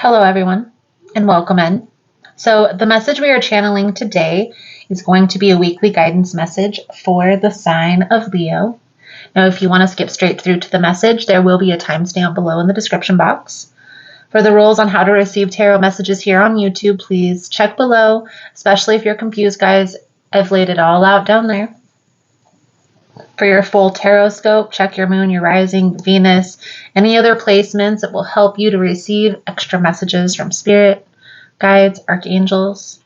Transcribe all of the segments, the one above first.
Hello, everyone, and welcome in. So, the message we are channeling today is going to be a weekly guidance message for the sign of Leo. Now, if you want to skip straight through to the message, there will be a timestamp below in the description box. For the rules on how to receive tarot messages here on YouTube, please check below, especially if you're confused, guys. I've laid it all out down there. For your full tarot scope, check your moon, your rising, Venus, any other placements that will help you to receive extra messages from spirit, guides, archangels.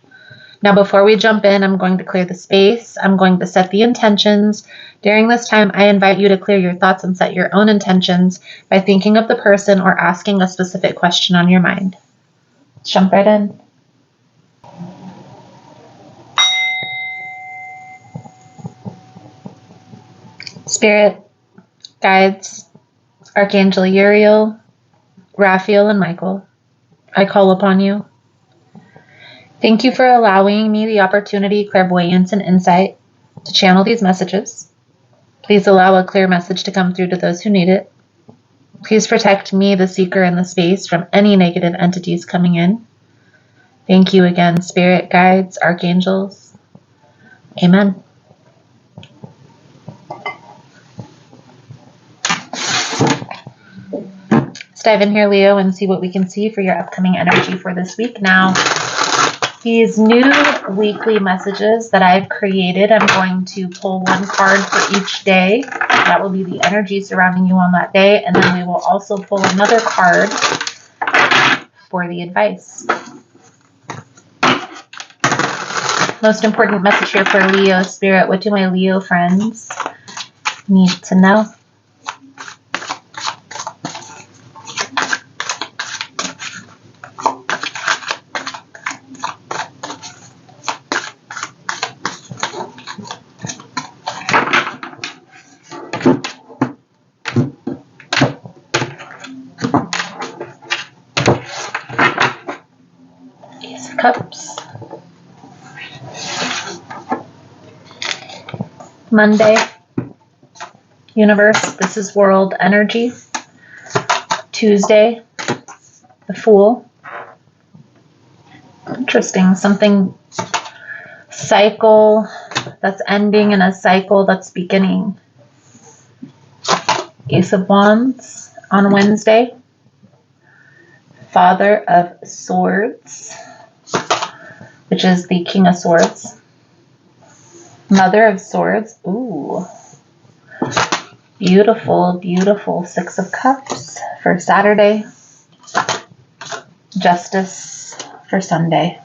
Now, before we jump in, I'm going to clear the space. I'm going to set the intentions. During this time, I invite you to clear your thoughts and set your own intentions by thinking of the person or asking a specific question on your mind. Let's jump right in. Spirit, guides, Archangel Uriel, Raphael, and Michael, I call upon you. Thank you for allowing me the opportunity, clairvoyance, and insight to channel these messages. Please allow a clear message to come through to those who need it. Please protect me, the seeker, in the space from any negative entities coming in. Thank you again, spirit, guides, archangels. Amen. Let's dive in here, Leo, and see what we can see for your upcoming energy for this week. Now, these new weekly messages that I've created, I'm going to pull one card for each day. That will be the energy surrounding you on that day. And then we will also pull another card for the advice. Most important message here for Leo spirit. What do my Leo friends need to know? Ace of Cups. Monday, universe, this is world energy. Tuesday, the Fool. Interesting, something cycle that's ending and a cycle that's beginning. Ace of Wands on Wednesday. Father of Swords, which is the King of Swords. Mother of Swords. Ooh. Beautiful, beautiful Six of Cups for Saturday. Justice for Sunday.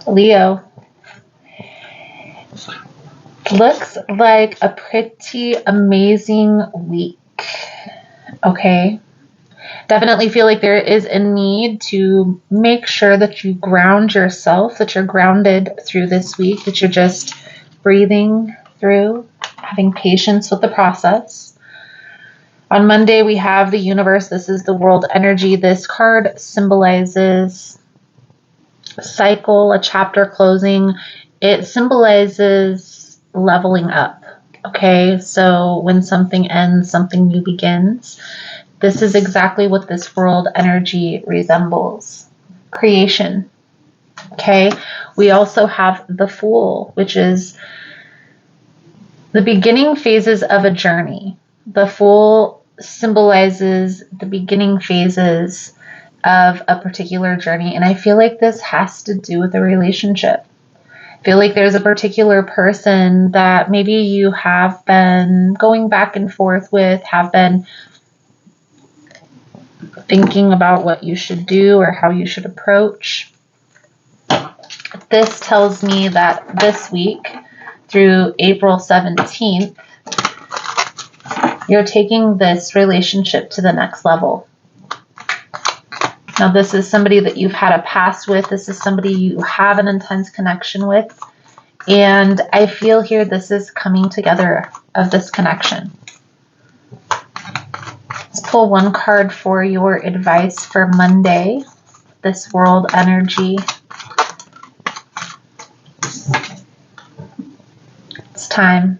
Leo. Looks like a pretty amazing week. Okay. Definitely feel like there is a need to make sure that you ground yourself, that you're grounded through this week, that you're just breathing through, having patience with the process. On Monday, we have the universe. This is the world energy. This card symbolizes a cycle, a chapter closing. It symbolizes leveling up. Okay, so when something ends, something new begins. This is exactly what this world energy resembles. Creation. Okay. We also have the Fool, which is the beginning phases of a journey. The Fool symbolizes the beginning phases of a particular journey. And I feel like this has to do with a relationship. I feel like there's a particular person that maybe you have been going back and forth with, have been thinking about what you should do or how you should approach. This tells me that this week through April 17th, you're taking this relationship to the next level. Now, this is somebody that you've had a past with. This is somebody you have an intense connection with. And I feel here this is coming together of this connection. Let's pull one card for your advice for Monday, this world energy. It's time.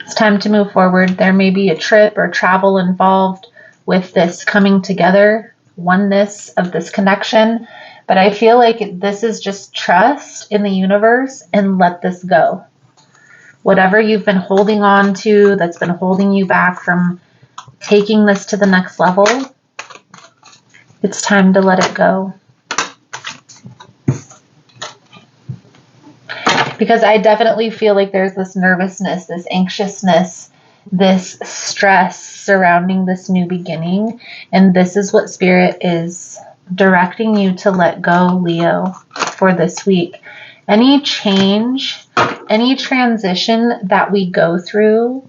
It's time to move forward. There may be a trip or travel involved with this coming together, oneness of this connection. But I feel like this is just trust in the universe and let this go. Whatever you've been holding on to that's been holding you back from taking this to the next level, it's time to let it go. Because I definitely feel like there's this nervousness, this anxiousness, this stress surrounding this new beginning. And this is what Spirit is directing you to let go, Leo, for this week. Any change, any transition that we go through,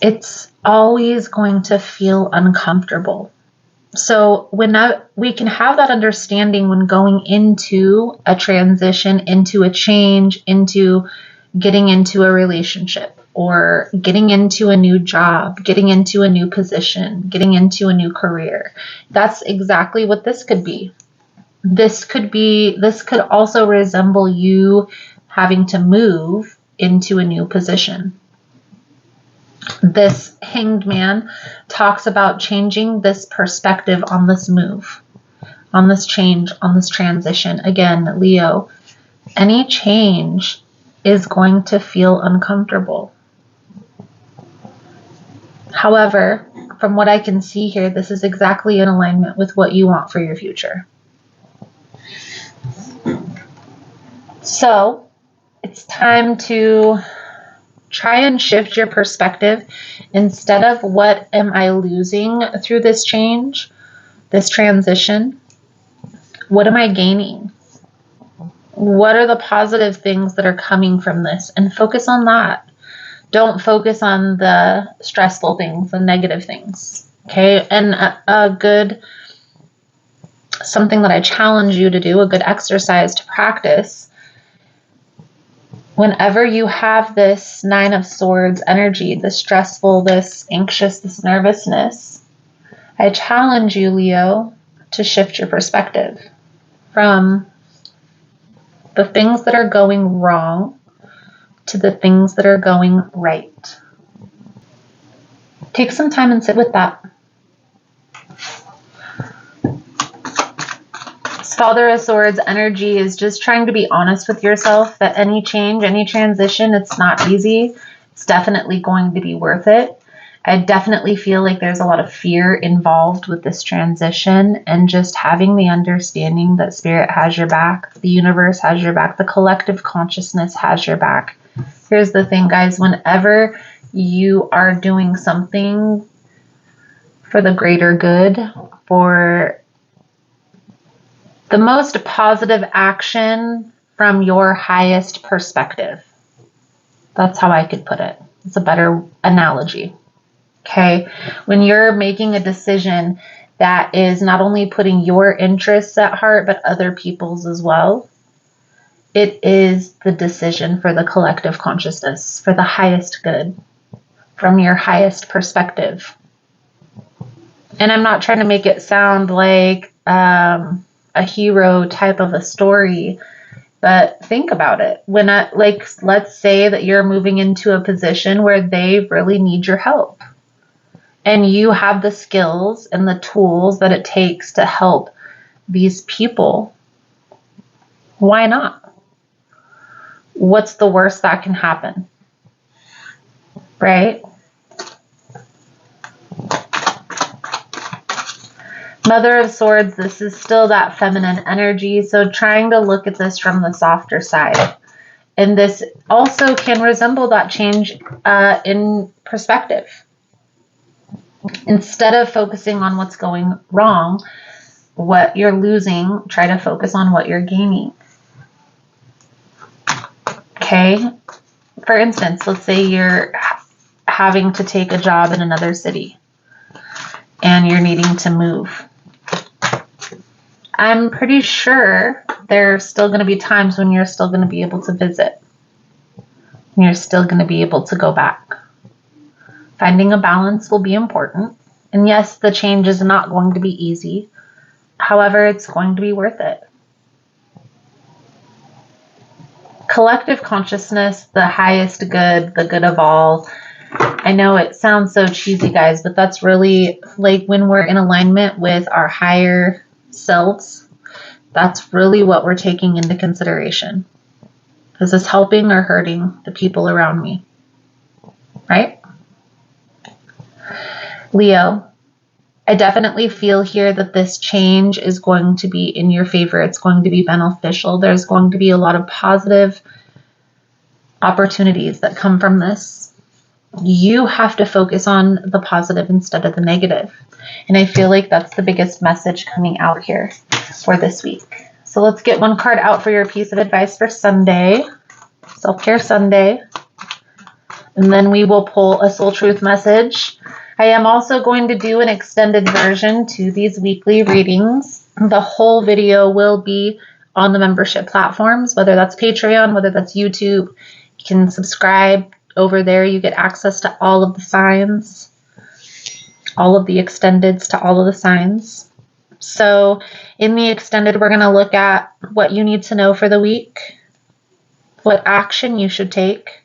it's always going to feel uncomfortable. So we can have that understanding when going into a transition, into a change, into getting into a relationship or getting into a new job, getting into a new position, getting into a new career. That's exactly what this could be. This could also resemble you having to move into a new position. This Hanged Man talks about changing this perspective on this move, on this change, on this transition. Again, Leo, any change is going to feel uncomfortable. However, from what I can see here, this is exactly in alignment with what you want for your future. So, it's time to try and shift your perspective. Instead of what am I losing through this change, this transition, what am I gaining? What are the positive things that are coming from this? And focus on that. Don't focus on the stressful things, the negative things. Okay? And something that I challenge you to do, a good exercise to practice, whenever you have this Nine of Swords energy, this stressful, this anxious, this nervousness, I challenge you, Leo, to shift your perspective from the things that are going wrong to the things that are going right. Take some time and sit with that. Father of Swords energy is just trying to be honest with yourself that any change, any transition, it's not easy. It's definitely going to be worth it. I definitely feel like there's a lot of fear involved with this transition, and just having the understanding that Spirit has your back, the universe has your back, the collective consciousness has your back. Here's the thing, guys, whenever you are doing something for the greater good, for the most positive action from your highest perspective. That's how I could put it. It's a better analogy. Okay? When you're making a decision that is not only putting your interests at heart, but other people's as well, it is the decision for the collective consciousness, for the highest good, from your highest perspective. And I'm not trying to make it sound like a hero type of a story, but think about it. Let's say that you're moving into a position where they really need your help, and you have the skills and the tools that it takes to help these people. Why not? What's the worst that can happen? Right? Mother of Swords, this is still that feminine energy, so trying to look at this from the softer side. And this also can resemble that change in perspective. Instead of focusing on what's going wrong, what you're losing, try to focus on what you're gaining. Okay? For instance, let's say you're having to take a job in another city and you're needing to move. I'm pretty sure there's still going to be times when you're still going to be able to visit. You're still going to be able to go back. Finding a balance will be important. And yes, the change is not going to be easy. However, it's going to be worth it. Collective consciousness, the highest good, the good of all. I know it sounds so cheesy, guys, but that's really like when we're in alignment with our higher selves, that's really what we're taking into consideration. Is this helping or hurting the people around me? Right? Leo, I definitely feel here that this change is going to be in your favor. It's going to be beneficial. There's going to be a lot of positive opportunities that come from this. You have to focus on the positive instead of the negative. And I feel like that's the biggest message coming out here for this week. So let's get one card out for your piece of advice for Sunday, Self-Care Sunday. And then we will pull a soul truth message. I am also going to do an extended version to these weekly readings. The whole video will be on the membership platforms, whether that's Patreon, whether that's YouTube. You can subscribe over there. You get access to all of the signs, all of the extendeds to all of the signs. So in the extended, we're going to look at what you need to know for the week, what action you should take,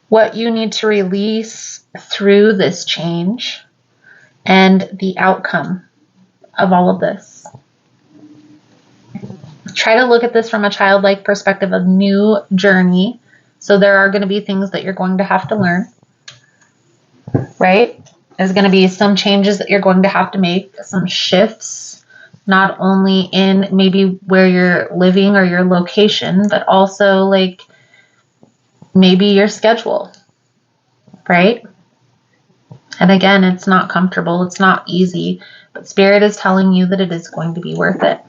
what you need to release through this change, and the outcome of all of this. Try to look at this from a childlike perspective of new journey. So there are going to be things that you're going to have to learn, right? There's going to be some changes that you're going to have to make, some shifts, not only in maybe where you're living or your location, but also like maybe your schedule, right? And again, it's not comfortable. It's not easy, but Spirit is telling you that it is going to be worth it.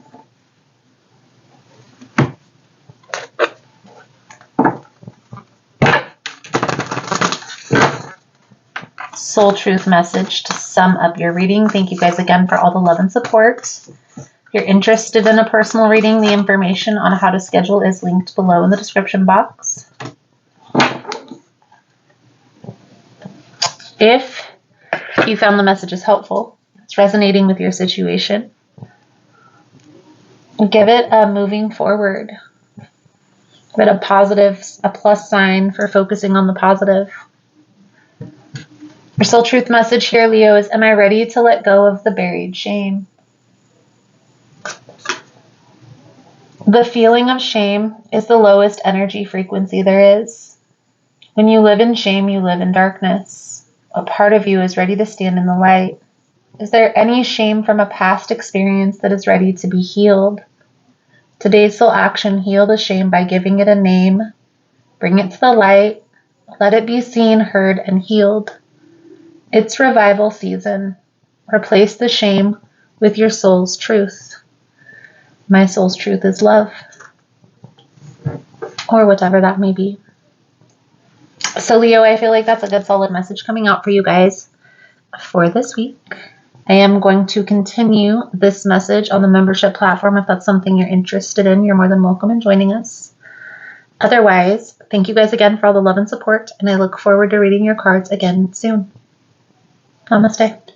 Soul truth message to sum up your reading. Thank you guys again for all the love and support. If you're interested in a personal reading, the information on how to schedule is linked below in the description box. If you found the messages helpful, it's resonating with your situation, give it a moving forward. Give it a positive, a plus sign for focusing on the positive. Your soul truth message here, Leo, is, am I ready to let go of the buried shame? The feeling of shame is the lowest energy frequency there is. When you live in shame, you live in darkness. A part of you is ready to stand in the light. Is there any shame from a past experience that is ready to be healed? Today's soul action, heal the shame by giving it a name. Bring it to the light. Let it be seen, heard, and healed. It's revival season. Replace the shame with your soul's truth. My soul's truth is love. Or whatever that may be. So Leo, I feel like that's a good solid message coming out for you guys for this week. I am going to continue this message on the membership platform. If that's something you're interested in, you're more than welcome in joining us. Otherwise, thank you guys again for all the love and support, and I look forward to reading your cards again soon. Namaste.